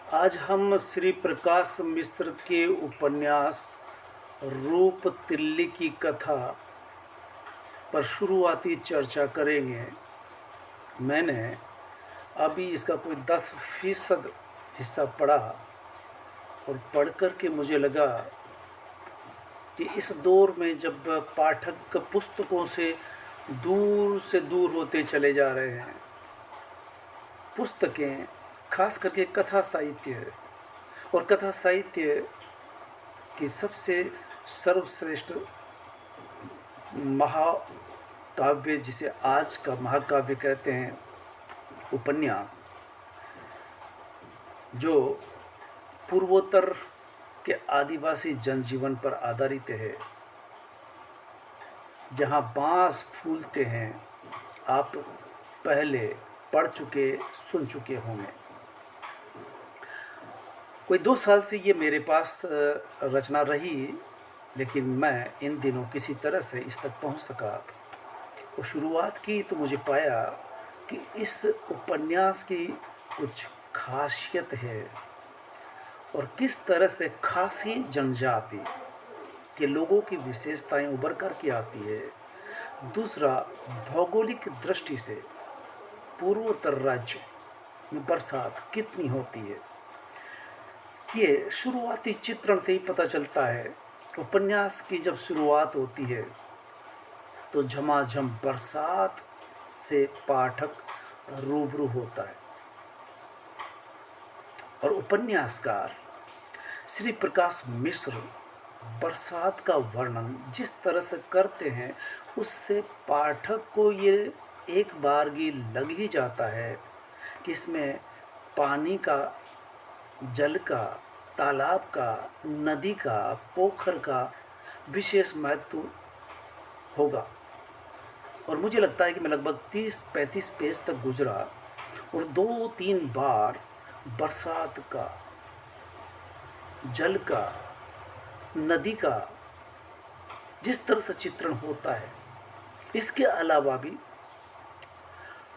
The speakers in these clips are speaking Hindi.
आज हम श्री प्रकाश मिश्र के उपन्यास रूप तिल्ली की कथा पर शुरुआती चर्चा करेंगे। मैंने अभी इसका कोई 10% हिस्सा पढ़ा और पढ़ कर के मुझे लगा कि इस दौर में जब पाठक पुस्तकों से दूर होते चले जा रहे हैं, पुस्तकें खास करके कथा साहित्य और कथा साहित्य की सबसे सर्वश्रेष्ठ महाकाव्य, जिसे आज का महाकाव्य कहते हैं, उपन्यास, जो पूर्वोत्तर के आदिवासी जनजीवन पर आधारित है, जहाँ बांस फूलते हैं, आप पहले पढ़ चुके सुन चुके होंगे। कोई 2 साल से ये मेरे पास रचना रही, लेकिन मैं इन दिनों किसी तरह से इस तक पहुंच सका और शुरुआत की तो मुझे पाया कि इस उपन्यास की कुछ खासियत है और किस तरह से खासी जनजाति के लोगों की विशेषताएं उभर कर के आती है। दूसरा, भौगोलिक दृष्टि से पूर्वोत्तर राज्य में बरसात कितनी होती है, ये शुरुआती चित्रण से ही पता चलता है। उपन्यास की जब शुरुआत होती है तो झमाझम बरसात से पाठक रूबरू होता है और उपन्यासकार श्री प्रकाश मिश्र बरसात का वर्णन जिस तरह से करते हैं, उससे पाठक को ये एक बारगी लग ही जाता है कि इसमें पानी का, जल का, तालाब का, नदी का, पोखर का विशेष महत्व होगा। और मुझे लगता है कि मैं लगभग 30-35 पेज तक गुजरा और 2-3 बार बरसात का, जल का, नदी का जिस तरह से चित्रण होता है, इसके अलावा भी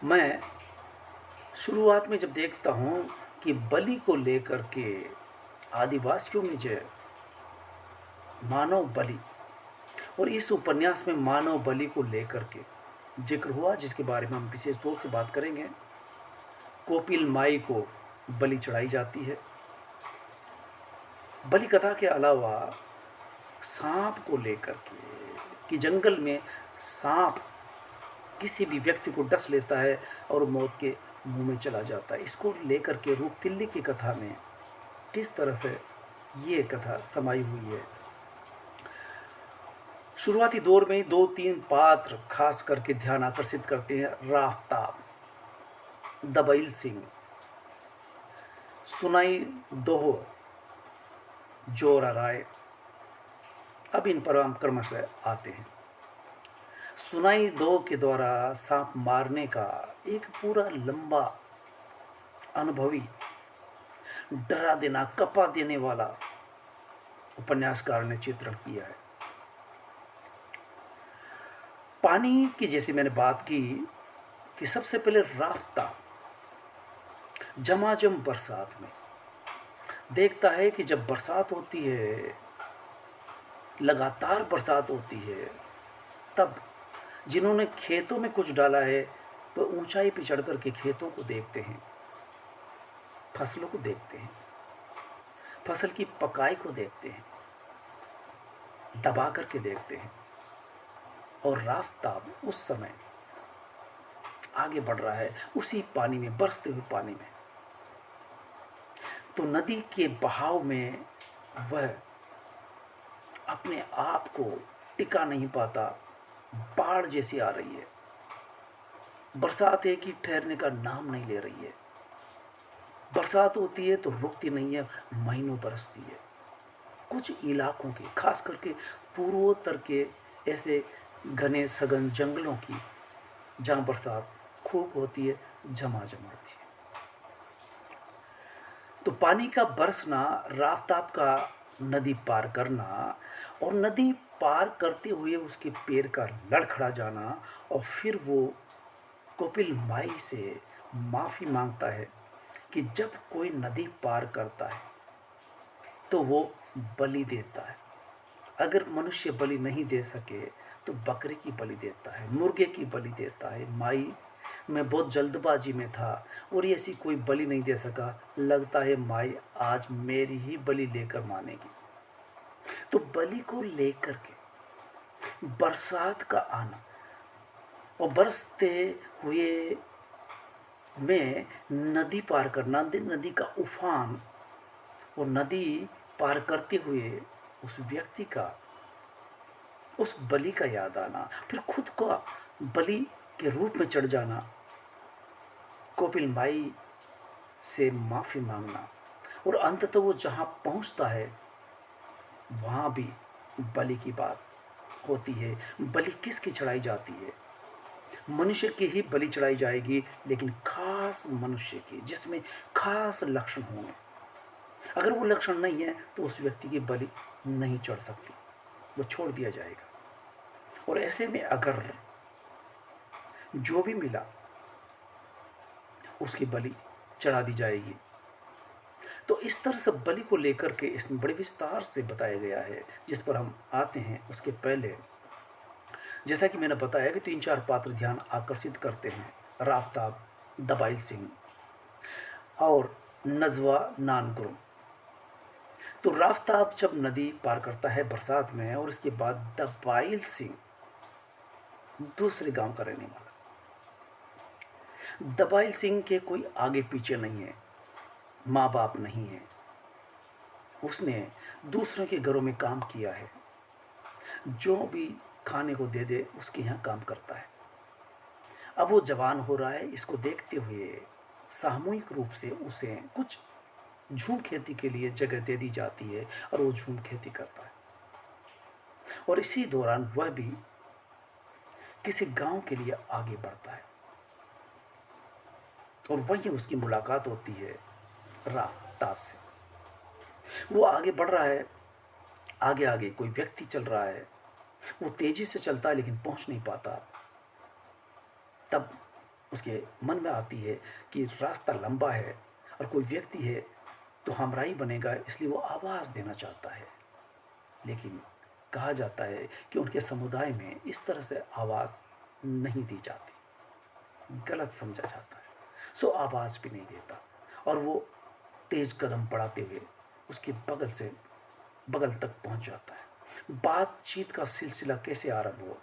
मैं शुरुआत में जब देखता हूँ कि बलि को लेकर के आदिवासियों में जो मानव बलि, और इस उपन्यास में मानव बलि को लेकर के जिक्र हुआ, जिसके बारे में हम विशेष तौर से बात करेंगे। कोपिल माई को बलि चढ़ाई जाती है। बलि कथा के अलावा सांप को लेकर के कि जंगल में सांप किसी भी व्यक्ति को डस लेता है और मौत के मुंह में चला जाता है, इसको लेकर के रूप तिल्ली की कथा में किस तरह से ये कथा समाई हुई है। शुरुआती दौर में 2-3 पात्र खास करके ध्यान आकर्षित करते हैं। राफ्ताब, दबैल सिंह, सुनाई दोहो, जोरा राय। अब इन पर हम क्रमशः आते हैं। सुनाई दो के द्वारा सांप मारने का एक पूरा लंबा, अनुभवी, डरा देना, कपा देने वाला उपन्यासकार ने चित्रण किया है। पानी की जैसे मैंने बात की कि सबसे पहले राफ्ता झमाझम बरसात में देखता है कि जब बरसात होती है, लगातार बरसात होती है, तब जिन्होंने खेतों में कुछ डाला है तो ऊंचाई पर चढ़ कर के खेतों को देखते हैं, फसलों को देखते हैं, फसल की पकाई को देखते हैं, दबा करके देखते हैं। और राफ्ताब उस समय आगे बढ़ रहा है उसी पानी में, बरसते हुए पानी में। तो नदी के बहाव में वह अपने आप को टिका नहीं पाता, बाढ़ जैसी आ रही है। बरसात है कि ठहरने का नाम नहीं ले रही है। बरसात होती है तो रुकती नहीं है, महीनों बरसती है। कुछ इलाकों के, खास करके पूर्वोत्तर के ऐसे घने सघन जंगलों की, जहाँ बरसात खूब होती है, झमाझम होती है। तो पानी का बरसना, राफ्ताब का नदी पार करना और नदी पार करते हुए उसके पैर का लड़खड़ा जाना, और फिर वो कोपिल माई से माफ़ी मांगता है कि जब कोई नदी पार करता है तो वो बलि देता है। अगर मनुष्य बलि नहीं दे सके तो बकरे की बलि देता है, मुर्गे की बलि देता है। माई, मैं बहुत जल्दबाजी में था और ये ऐसी कोई बलि नहीं दे सका, लगता है माई आज मेरी ही बलि लेकर मानेगी। तो बलि को लेकर के बरसात का आना और बरसते हुए में नदी पार करना, नदी का उफान और नदी पार करते हुए उस व्यक्ति का, उस बलि का याद आना, फिर खुद को बलि के रूप में चढ़ जाना, कोपिल माई से माफ़ी मांगना, और अंततः वो जहाँ पहुँचता है वहाँ भी बलि की बात होती है। बलि किसकी चढ़ाई जाती है? मनुष्य की ही बलि चढ़ाई जाएगी, लेकिन खास मनुष्य की, जिसमें खास लक्षण होंगे। अगर वो लक्षण नहीं है तो उस व्यक्ति की बलि नहीं चढ़ सकती, वो छोड़ दिया जाएगा। और ऐसे में अगर जो भी मिला उसकी बलि चढ़ा दी जाएगी। तो इस तरह से बलि को लेकर के इसमें बड़े विस्तार से बताया गया है। जिस पर हम आते हैं उसके पहले, जैसा कि मैंने बताया कि 3-4 पात्र ध्यान आकर्षित करते हैं। राफ्ताब, दबाइल सिंह और नजवा नानगुरु। तो राफ्ताब जब नदी पार करता है बरसात में, और इसके बाद दबाइल सिंह दूसरे गांव का रहने वाला। दबाइल सिंह के कोई आगे पीछे नहीं है, माँ बाप नहीं है, उसने दूसरों के घरों में काम किया है, जो भी खाने को दे दे उसके यहाँ काम करता है। अब वो जवान हो रहा है, इसको देखते हुए सामूहिक रूप से उसे कुछ झूम खेती के लिए जगह दे दी जाती है और वो झूम खेती करता है। और इसी दौरान वह भी किसी गांव के लिए आगे बढ़ता है और वहीं उसकी मुलाकात होती है राफ्ताब से। वो आगे बढ़ रहा है, आगे आगे कोई व्यक्ति चल रहा है, वो तेजी से चलता है लेकिन पहुंच नहीं पाता। तब उसके मन में आती है कि रास्ता लंबा है और कोई व्यक्ति है तो हमरा ही बनेगा, इसलिए वो आवाज़ देना चाहता है। लेकिन कहा जाता है कि उनके समुदाय में इस तरह से आवाज़ नहीं दी जाती, गलत समझा जाता है। सो आवाज़ भी नहीं देता और वो तेज कदम बढ़ाते हुए उसके बगल तक पहुंच जाता है। बातचीत का सिलसिला कैसे आरंभ हुआ?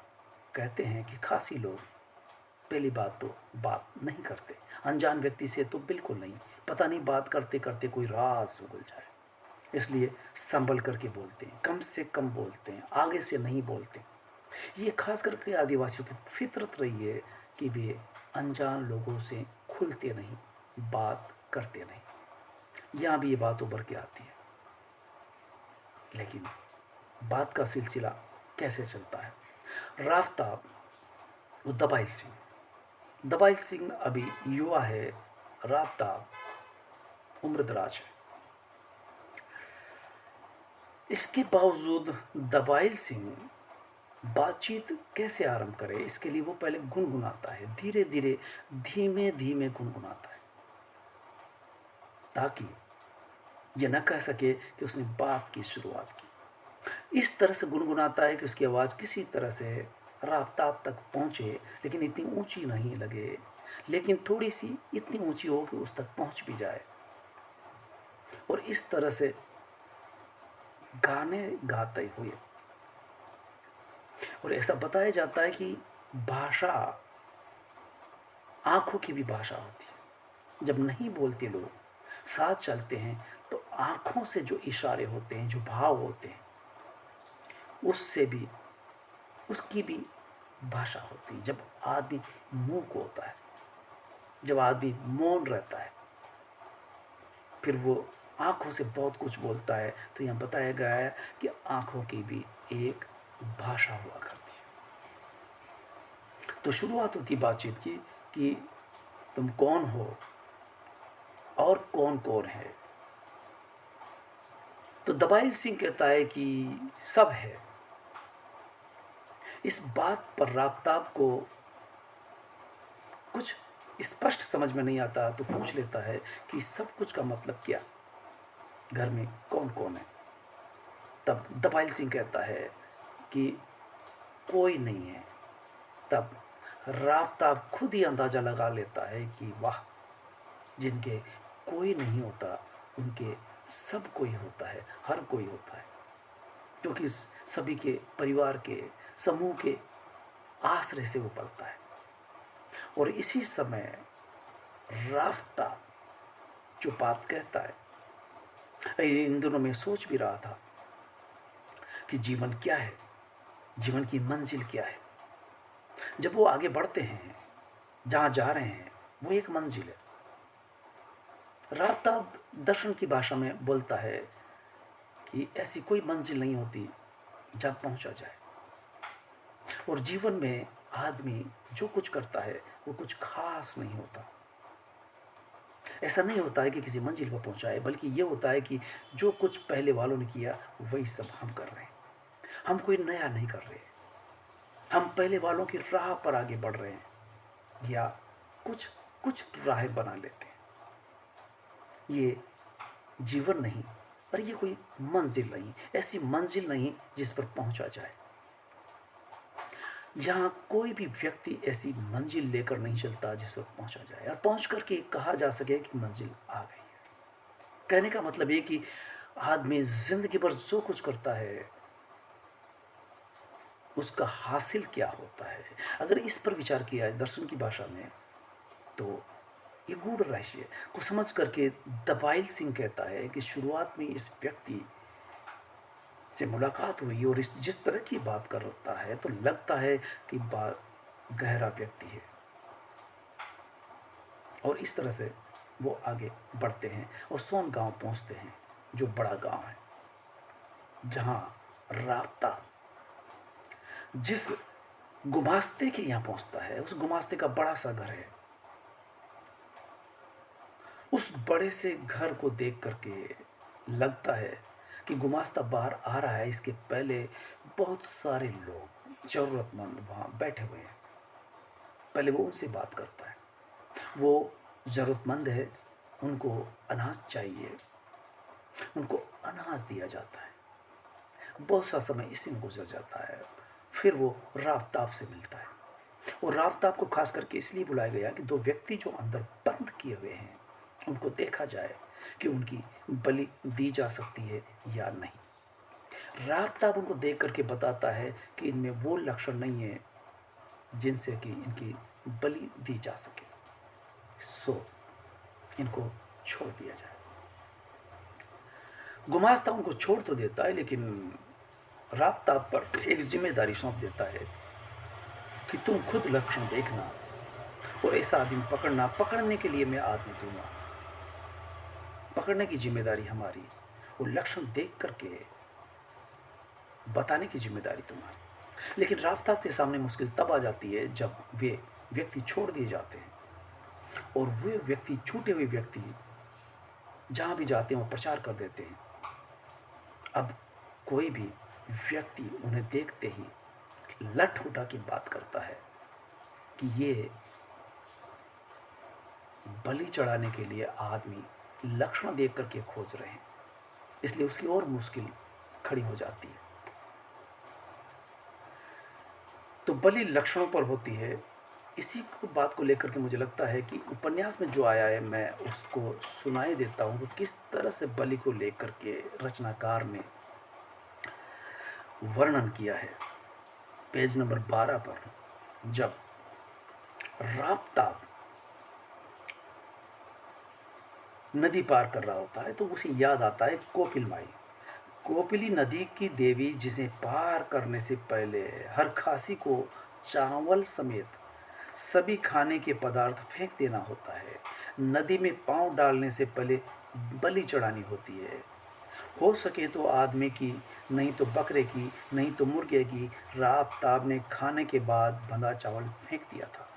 कहते हैं कि खासी लोग पहली बात तो बात नहीं करते, अनजान व्यक्ति से तो बिल्कुल नहीं, पता नहीं बात करते करते कोई राज उगल जाए, इसलिए संभल करके बोलते हैं, कम से कम बोलते हैं, आगे से नहीं बोलते। ये खास करके आदिवासियों की फितरत रही है कि वे अनजान लोगों से खुलते नहीं, बात करते नहीं। यहाँ भी ये बात उभर के आती है। लेकिन बात का सिलसिला कैसे चलता है? राफ्ताब वो दबाइल सिंह अभी युवा है, राफ्ताब उम्रदराज है। इसके बावजूद दबाइल सिंह बातचीत कैसे आरंभ करे, इसके लिए वो पहले गुनगुनाता है, धीरे धीरे धीमे धीमे गुनगुनाता है, ताकि ये न कह सके कि उसने बात की शुरुआत की। इस तरह से गुनगुनाता है कि उसकी आवाज़ किसी तरह से राफ्ताब तक पहुँचे, लेकिन इतनी ऊंची नहीं लगे, लेकिन थोड़ी सी इतनी ऊंची हो कि उस तक पहुँच भी जाए। और इस तरह से गाने गाते हुए, और ऐसा बताया जाता है कि भाषा आंखों की भी भाषा होती है। जब नहीं बोलते लोग, साथ चलते हैं, तो आंखों से जो इशारे होते हैं, जो भाव होते हैं, उससे भी उसकी भी भाषा होती है। जब आदमी मूक होता है, जब आदमी मौन रहता है, फिर वो आंखों से बहुत कुछ बोलता है। तो यहाँ बताया गया है कि आंखों की भी एक भाषा हुआ करती है। तो शुरुआत होती बातचीत की कि तुम कौन हो और कौन कौन है। तो दबाइल सिंह कहता है कि सब है। इस बात पर राफ्ताब को कुछ स्पष्ट समझ में नहीं आता तो पूछ लेता है कि सब कुछ का मतलब क्या, घर में कौन कौन है। तब दपाइल सिंह कहता है कि कोई नहीं है। तब राफ्ताब खुद ही अंदाज़ा लगा लेता है कि वाह, जिनके कोई नहीं होता उनके सब कोई होता है, हर कोई होता है, क्योंकि सभी के परिवार के समूह के आश्रय से वो पलता है। और इसी समय राफ्ताब जो बात कहता है, इन दिनों में सोच भी रहा था कि जीवन क्या है, जीवन की मंजिल क्या है। जब वो आगे बढ़ते हैं, जहाँ जा रहे हैं वो एक मंजिल है। राफ्ताब दर्शन की भाषा में बोलता है कि ऐसी कोई मंजिल नहीं होती जहाँ पहुँचा जाए। और जीवन में आदमी जो कुछ करता है वो कुछ खास नहीं होता। ऐसा नहीं होता है कि किसी मंजिल पर पहुँचाए, बल्कि ये होता है कि जो कुछ पहले वालों ने किया वही सब हम कर रहे हैं। हम कोई नया नहीं कर रहे, हम पहले वालों की राह पर आगे बढ़ रहे हैं, या कुछ कुछ राहें बना लेते हैं। ये जीवन नहीं, और ये कोई मंजिल नहीं, ऐसी मंजिल नहीं जिस पर पहुंचा जाए। यहाँ कोई भी व्यक्ति ऐसी मंजिल लेकर नहीं चलता जिस पर पहुंचा जाए और पहुंच करके कहा जा सके कि मंजिल आ गई है। कहने का मतलब ये कि आदमी जिंदगी भर जो कुछ करता है उसका हासिल क्या होता है। अगर इस पर विचार किया जाए दर्शन की भाषा में, तो ये गूढ़ रहस्य को समझ करके दपाइल सिंह कहता है कि शुरुआत में इस व्यक्ति से मुलाकात हुई और इस जिस तरह की बात करता है तो लगता है कि बात गहरा व्यक्ति है। और इस तरह से वो आगे बढ़ते हैं और सोन गांव पहुंचते हैं, जो बड़ा गांव है, जहां राब्ता जिस गुमास्ते के यहाँ पहुंचता है, उस गुमास्ते का बड़ा सा घर है। उस बड़े से घर को देख करके लगता है कि गुमास्ता बाहर आ रहा है, इसके पहले बहुत सारे लोग ज़रूरतमंद वहाँ बैठे हुए हैं। पहले वो उनसे बात करता है। वो ज़रूरतमंद है, उनको अनाज चाहिए, उनको अनाज दिया जाता है। बहुत सा समय इसी में गुजर जाता है। फिर वो राफ्ताब से मिलता है। और राफ्ताब को खास करके इसलिए बुलाया गया कि दो व्यक्ति जो अंदर बंद किए हुए हैं उनको देखा जाए कि उनकी बलि दी जा सकती है या नहीं। राफ्ताब उनको देख करके बताता है कि इनमें वो लक्षण नहीं है जिनसे कि इनकी बलि दी जा सके, सो इनको छोड़ दिया जाए। गुमास्ता उनको छोड़ तो देता है, लेकिन राफ्ताब पर एक जिम्मेदारी सौंप देता है कि तुम खुद लक्षण देखना और ऐसा आदमी पकड़ना, पकड़ने के लिए मैं आदमी दूंगा। पकड़ने की जिम्मेदारी हमारी, वो लक्षण देख करके बताने की जिम्मेदारी तुम्हारी। लेकिन राफ्ताब के सामने मुश्किल तब आ जाती है जब वे व्यक्ति छोड़ दिए जाते हैं और वे व्यक्ति, छूटे हुए व्यक्ति जहाँ भी जाते हैं वो प्रचार कर देते हैं। अब कोई भी व्यक्ति उन्हें देखते ही लठ उठा के बात करता है कि ये बलि चढ़ाने के लिए आदमी लक्षण देख करके खोज रहे हैं, इसलिए उसकी और मुश्किल खड़ी हो जाती है। तो बलि लक्षणों पर होती है। इसी को बात को लेकर के मुझे लगता है कि उपन्यास में जो आया है मैं उसको सुनाई देता हूँ कि किस तरह से बलि को लेकर के रचनाकार ने वर्णन किया है। पेज नंबर 12 पर जब राफ्ताब नदी पार कर रहा होता है तो उसे याद आता है कोपिल माई, कोपिली नदी की देवी, जिसे पार करने से पहले हर खासी को चावल समेत सभी खाने के पदार्थ फेंक देना होता है। नदी में पांव डालने से पहले बलि चढ़ानी होती है। हो सके तो आदमी की, नहीं तो बकरे की, नहीं तो मुर्गे की। राफ्ताब ने खाने के बाद बंधा चावल फेंक दिया था,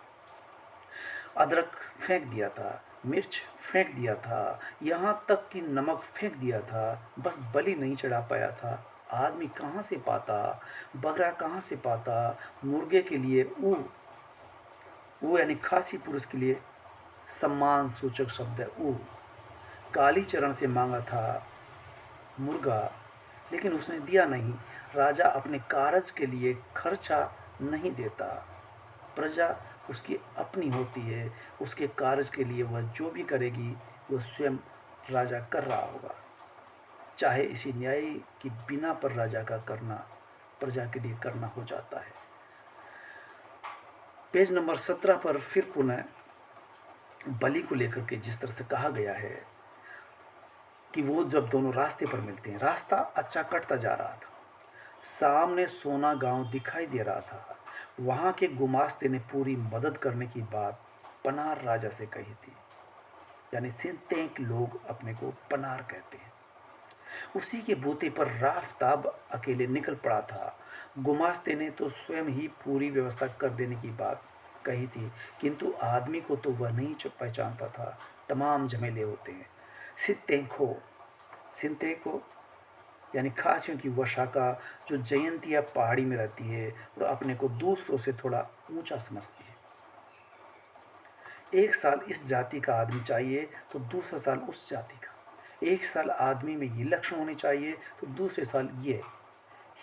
अदरक फेंक दिया था, मिर्च फेंक दिया था, यहाँ तक कि नमक फेंक दिया था। बस बलि नहीं चढ़ा पाया था। आदमी कहाँ से पाता, बकरा कहाँ से पाता, मुर्गे के लिए ऊ यानी खासी पुरुष के लिए सम्मान सूचक शब्द है ऊ। कालीचरण से मांगा था मुर्गा, लेकिन उसने दिया नहीं। राजा अपने कारज के लिए खर्चा नहीं देता, प्रजा उसकी अपनी होती है। उसके कार्य के लिए वह जो भी करेगी वह स्वयं राजा कर रहा होगा, चाहे इसी न्याय की बिना पर राजा का करना प्रजा के लिए करना हो जाता है। पेज नंबर 17 पर फिर पुनः बलि को लेकर के जिस तरह से कहा गया है कि वो जब दोनों रास्ते पर मिलते हैं, रास्ता अच्छा कटता जा रहा था, सामने सोना गांव दिखाई दे रहा था। वहां के गुमास्ते ने पूरी मदद करने की बात पनार राजा से कही थी, यानी सिंतेक लोग अपने को पनार कहते हैं। उसी के बूते पर राफ्ताब अकेले निकल पड़ा था। गुमास्ते ने तो स्वयं ही पूरी व्यवस्था कर देने की बात कही थी, किंतु आदमी को तो वह नहीं पहचानता था। तमाम झमेले होते हैं। सिंतेको सिंतेको यानी खासियों की वह शाखा जो जयंतिया पहाड़ी में रहती है और अपने को दूसरों से थोड़ा ऊंचा समझती है। एक साल इस जाति का आदमी चाहिए तो दूसरा साल उस जाति का। एक साल आदमी में ये लक्षण होने चाहिए तो दूसरे साल ये।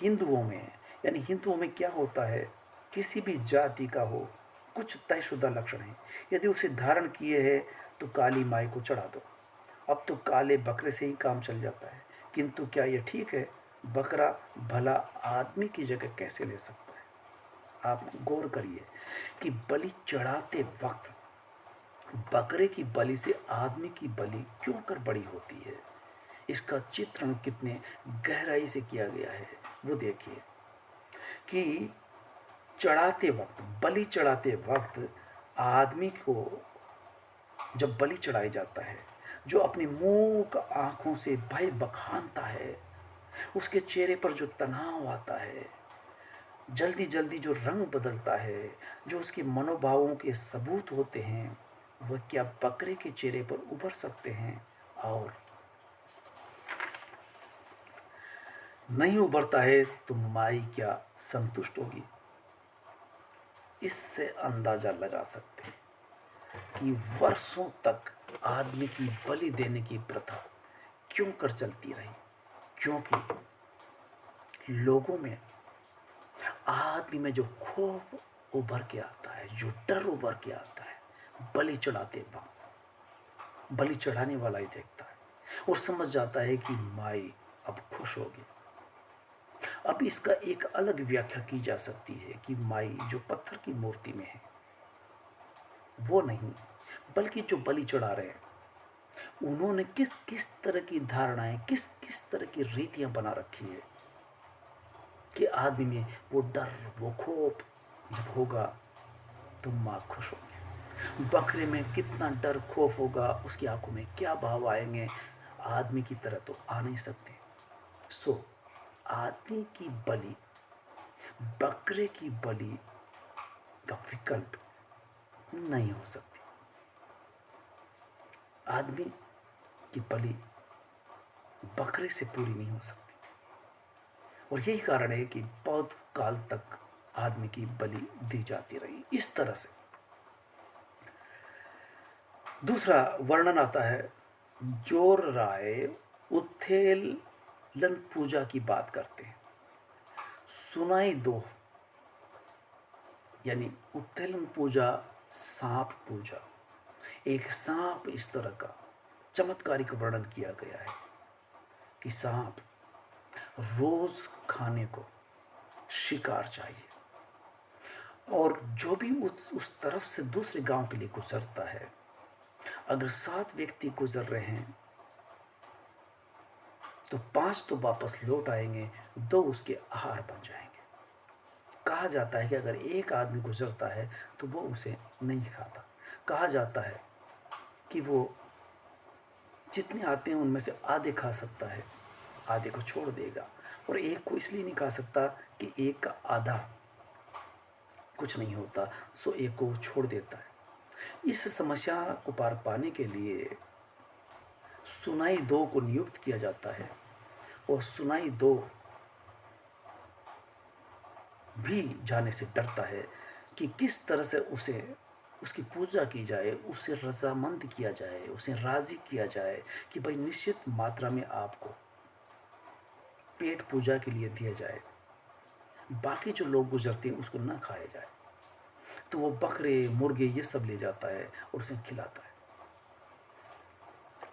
हिंदुओं में यानी हिंदुओं में क्या होता है, किसी भी जाति का हो कुछ तयशुदा लक्षण है, यदि उसे धारण किए है तो काली माई को चढ़ा दो। अब तो काले बकरे से ही काम चल जाता है, किंतु क्या यह ठीक है? बकरा भला आदमी की जगह कैसे ले सकता है? आप गौर करिए कि बलि चढ़ाते वक्त बकरे की बलि से आदमी की बलि क्यों कर बड़ी होती है, इसका चित्रण कितने गहराई से किया गया है वो देखिए कि चढ़ाते वक्त, बलि चढ़ाते वक्त आदमी को जब बलि चढ़ाया जाता है, जो अपनी मूक आंखों से भय बखानता है, उसके चेहरे पर जो तनाव आता है, जल्दी जल्दी जो रंग बदलता है, जो उसके मनोभावों के सबूत होते हैं, वह क्या बकरे के चेहरे पर उभर सकते हैं? और नहीं उभरता है तो माई क्या संतुष्ट होगी? इससे अंदाजा लगा सकते हैं कि वर्षों तक आदमी की बलि देने की प्रथा क्यों कर चलती रही। क्योंकि लोगों में, आदमी में जो खौफ उभर के आता है, जो डर उभर के आता है, बलि चढ़ाते वक्त बलि चढ़ाने वाला ही देखता है और समझ जाता है कि माई अब खुश होगी। अब इसका एक अलग व्याख्या की जा सकती है कि माई जो पत्थर की मूर्ति में है वो नहीं, बल्कि जो बलि चढ़ा रहे हैं उन्होंने किस किस तरह की धारणाएं, किस किस तरह की रीतियां बना रखी है कि आदमी में वो डर, वो खौफ जब होगा तो माँ खुश होगी। बकरे में कितना डर खौफ होगा, उसकी आंखों में क्या भाव आएंगे, आदमी की तरह तो आ नहीं सकते। सो आदमी की बलि बकरे की बलि का विकल्प नहीं हो सकती। आदमी की बलि बकरे से पूरी नहीं हो सकती और यही कारण है कि बहुत काल तक आदमी की बलि दी जाती रही इस तरह से। दूसरा वर्णन आता है, जोर राय उत्थेलन पूजा की बात करते हैं। सुनाई दो यानी उत्थेलन पूजा, सांप पूजा। एक सांप इस तरह का चमत्कारिक वर्णन किया गया है कि सांप रोज खाने को शिकार चाहिए और जो भी उस तरफ से दूसरे गांव के लिए गुजरता है, अगर 7 व्यक्ति गुजर रहे हैं तो 5 तो वापस लौट आएंगे, 2 उसके आहार बन जाएंगे। कहा जाता है कि अगर एक आदमी गुजरता है तो वो उसे नहीं खाता। कहा जाता है कि वो जितने आते हैं उनमें से आधे खा सकता है, आधे को छोड़ देगा, और एक को इसलिए नहीं खा सकता कि एक का आधा कुछ नहीं होता, सो एक को छोड़ देता है। इस समस्या को पार पाने के लिए सुनाई दो को नियुक्त किया जाता है और सुनाई दो भी जाने से डरता है कि किस तरह से उसे उसकी पूजा की जाए, उसे रज़ामंद किया जाए, उसे राज़ी किया जाए कि भाई निश्चित मात्रा में आपको पेट पूजा के लिए दिया जाए, बाकी जो लोग गुजरते हैं उसको ना खाया जाए। तो वो बकरे मुर्गे ये सब ले जाता है और उसे खिलाता है।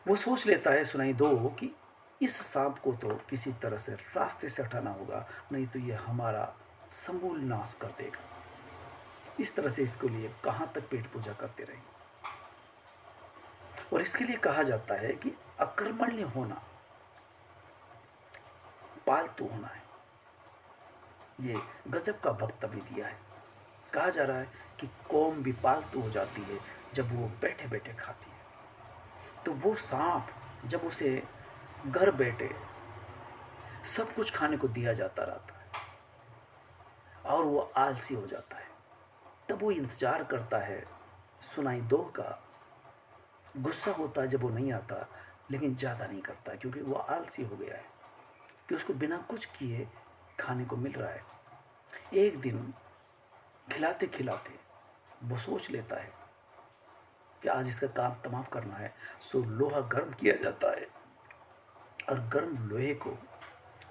वो सोच लेता है सुनाई दो कि इस सांप को तो किसी तरह से रास्ते से हटाना होगा, नहीं तो ये हमारा समूल नाश कर देगा। इस तरह से इसको लिए कहाँ तक पेट पूजा करते रहेंगे। और इसके लिए कहा जाता है कि अकर्मण्य होना पालतू होना है। ये गजब का वक्तव्य दिया है। कहा जा रहा है कि कौम भी पालतू हो जाती है जब वो बैठे बैठे खाती है। तो वो सांप जब उसे घर बैठे सब कुछ खाने को दिया जाता रहता है और वो आलसी हो जाता है, तब वो इंतजार करता है सुनाई दो का। गुस्सा होता है जब वो नहीं आता, लेकिन ज़्यादा नहीं करता क्योंकि वो आलसी हो गया है कि उसको बिना कुछ किए खाने को मिल रहा है। एक दिन खिलाते खिलाते वो सोच लेता है कि आज इसका काम तमाम करना है। सो लोहा गर्म किया जाता है और गर्म लोहे को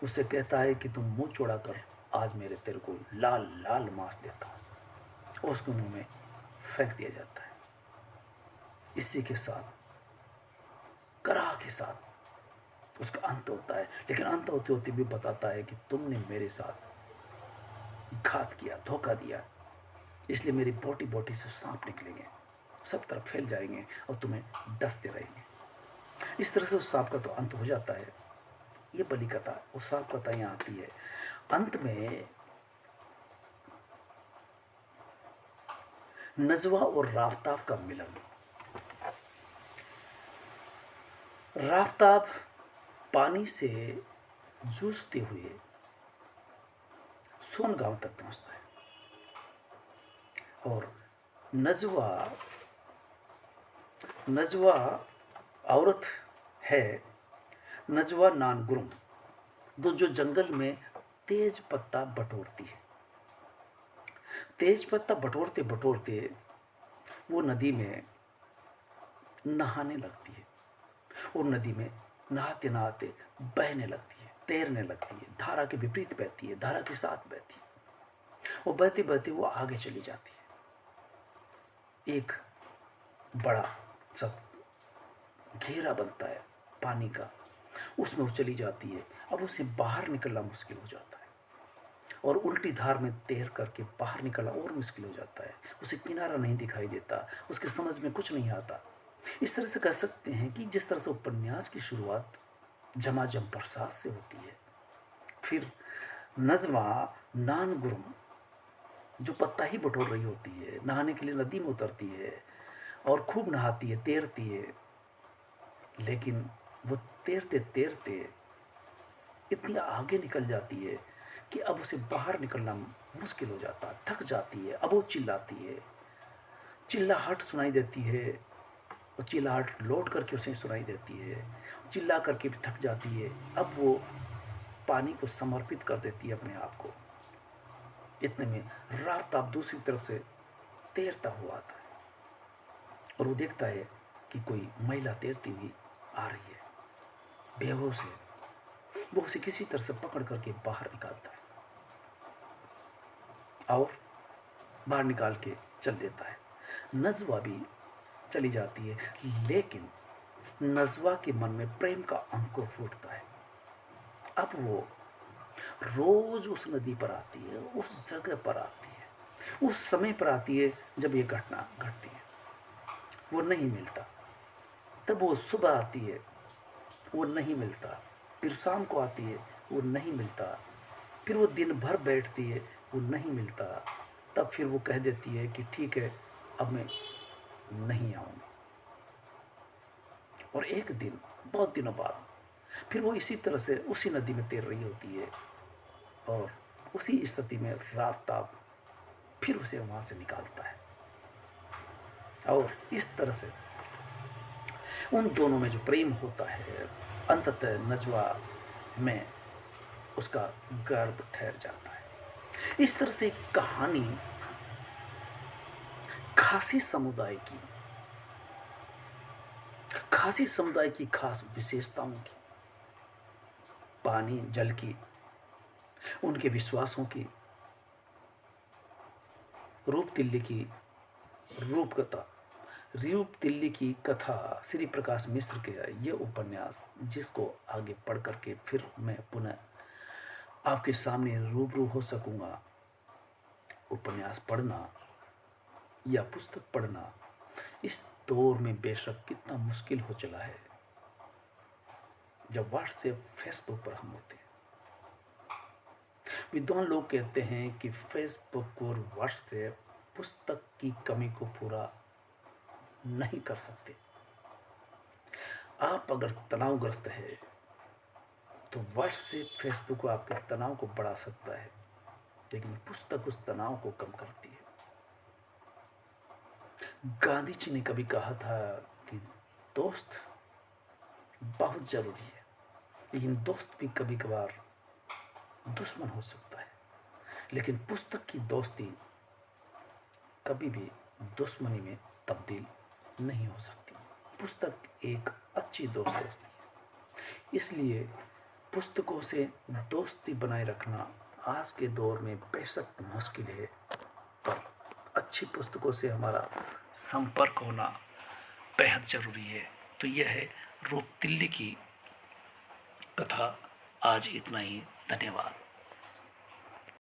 उससे कहता है कि तुम मुंह चौड़ा कर, आज मेरे तेरे को लाल लाल मांस देता हूँ, और उसको मुंह में फेंक दिया जाता है। इसी के साथ कराह के साथ उसका अंत होता है। लेकिन अंत होते होते भी बताता है कि तुमने मेरे साथ घात किया, धोखा दिया, इसलिए मेरी बोटी बोटी से सांप निकलेंगे, सब तरफ फैल जाएंगे और तुम्हें डसते रहेंगे। इस तरह से उस सांप का तो अंत हो जाता है। ये बलि कथा, वो सांप कथा यहाँ आती है। अंत में नजवा और राफ्ताब का मिलन। राफ्ताब पानी से जूझते हुए सोनगांव तक पहुंचता है और नजवा नजवा औरत है, नजवा नानगुरुम, जो जंगल में तेज पत्ता बटोरती है। तेज पत्ता बटोरते बटोरते वो नदी में नहाने लगती है और नदी में नहाते नहाते बहने लगती है, तैरने लगती है, धारा के विपरीत बहती है, धारा के साथ बहती है। और बहते बहते वो आगे चली जाती है। एक बड़ा सा घेरा बनता है पानी का, उसमें वो चली जाती है। अब उसे बाहर निकलना मुश्किल हो जाता है और उल्टी धार में तैर करके बाहर निकलना और मुश्किल हो जाता है। उसे किनारा नहीं दिखाई देता, उसके समझ में कुछ नहीं आता। इस तरह से कह सकते हैं कि जिस तरह से उपन्यास की शुरुआत झमाझम बरसात से होती है, फिर नज़्मा नानगुरुम जो पत्ता ही बटोर रही होती है, नहाने के लिए नदी में उतरती है और खूब नहाती है, तैरती है, लेकिन वो तैरते तैरते इतनी आगे निकल जाती है कि अब उसे बाहर निकलना मुश्किल हो जाता है, थक जाती है। अब वो चिल्लाती है, चिल्लाहट सुनाई देती है और चिल्लाहट लौट करके उसे सुनाई देती है, चिल्ला करके भी थक जाती है। अब वो पानी को समर्पित कर देती है अपने आप को। इतने में राफ्ताब दूसरी तरफ से तैरता हुआ आता है और वो देखता है कि कोई महिला तैरती हुई आ रही है, बेहोश है। वो उसे किसी तरह से पकड़ करके बाहर निकालता है और बाहर निकाल के चल देता है। नज़वा भी चली जाती है, लेकिन नज़वा के मन में प्रेम का अंकुर फूटता है। अब वो रोज उस नदी पर आती है, उस जगह पर आती है, उस समय पर आती है जब ये घटना घटती है। वो नहीं मिलता। तब वो सुबह आती है, वो नहीं मिलता। फिर शाम को आती है, वो नहीं मिलता। फिर वो दिन भर बैठती है, वो नहीं मिलता। तब फिर वो कह देती है कि ठीक है, अब मैं नहीं आऊँगी। और एक दिन, बहुत दिनों बाद, फिर वो इसी तरह से उसी नदी में तैर रही होती है और उसी स्थिति में राफ्ताब फिर उसे वहाँ से निकालता है। और इस तरह से उन दोनों में जो प्रेम होता है, अंततः नजवा में उसका गर्भ ठहर जाता है। इस तरह से कहानी खासी समुदाय की खास विशेषताओं की, पानी जल की, उनके विश्वासों की, रूप तिल्ली की रूपकथा रूप तिल्ली की कथा, श्री प्रकाश मिश्र के ये उपन्यास, जिसको आगे पढ़ करके फिर मैं पुनः आपके सामने रूबरू हो सकूंगा। उपन्यास पढ़ना या पुस्तक पढ़ना इस दौर में बेशक कितना मुश्किल हो चला है, जब व्हाट्सएप फेसबुक पर हम होते हैं। विद्वान लोग कहते हैं कि फेसबुक और व्हाट्सएप पुस्तक की कमी को पूरा नहीं कर सकते। आप अगर तनावग्रस्त है तो व्हाट्सएप फेसबुक आपके तनाव को बढ़ा सकता है, लेकिन पुस्तक उस तनाव को कम करती है। गांधी जी ने कभी कहा था कि दोस्त बहुत जरूरी है, लेकिन दोस्त भी कभी कभार दुश्मन हो सकता है। लेकिन पुस्तक की दोस्ती कभी भी दुश्मनी में तब्दील नहीं हो सकती। पुस्तक एक अच्छी दोस्त होती है। इसलिए पुस्तकों से दोस्ती बनाए रखना आज के दौर में बेशक मुश्किल है, पर अच्छी पुस्तकों से हमारा संपर्क होना बेहद ज़रूरी है। तो यह है रूप तिल्ली की कथा। आज इतना ही। धन्यवाद।